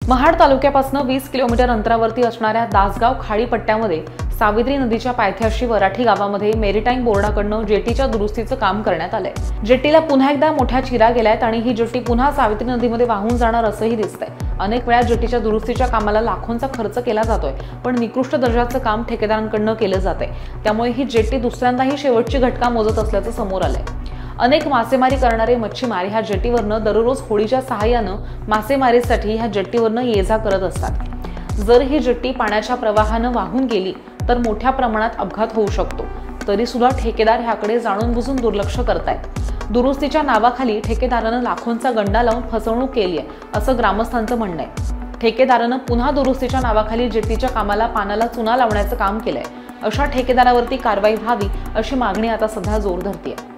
Mahad तालुक्यापासून 20 kilometre अंतरावरती असणाऱ्या दासगाव खाडी पट्ट्यामध्ये सावित्री नदीच्या पायथ्याशी वराठी गावामध्ये मेरीटाईम बोर्डाकडून जेटीच्या दुरुस्तीचं काम करण्यात आलंय। जेटीला पुन्हा एकदा मोठ्या चिरा गेल्यात आणि ही जेटी पुन्हा सावित्री नदीमध्ये वाहून जाणार असंही दिसतंय। अनेक वेळा जेटीच्या दुरुस्तीच्या कामाला लाखोंचा खर्च केला जातोय, पण निकृष्ट दर्जाचं काम ठेकेदारांकडून केलं जातंय। त्यामुळे ही जेटी दुसऱ्यांदाही शेवटची घटका मोजत असल्याचं समोर आलंय। अनेक मासेमारी करणारे मच्छीमार ह्या जेटीवरनं दररोज होडीच्या सहाय्यानं मासेमारीसाठी ह्या जेटीवरनं ये-जा करत असतात। जर ही जेटी पाण्याच्या प्रवाहानं वाहून गेली तर मोठ्या प्रमाणात अपघात होऊ शकतो। तरी सुद्धा ठेकेदार ह्याकडे जाणून बुजून दुर्लक्ष करतायत। दुरुस्तीच्या नावाखाली ठेकेदारानं लाखोंचा गंडा लावून फसवणूक केली आहे असं ग्रामस्थांचं म्हणणं आहे। ठेकेदारानं पुन्हा दुरुस्तीच्या नावाखाली जेटीच्या कामाला पानाला चुना लावण्याचं काम केलंय। अशा ठेकेदारावरती कारवाई व्हावी अशी मागणी आता सध्या जोर धरतेय।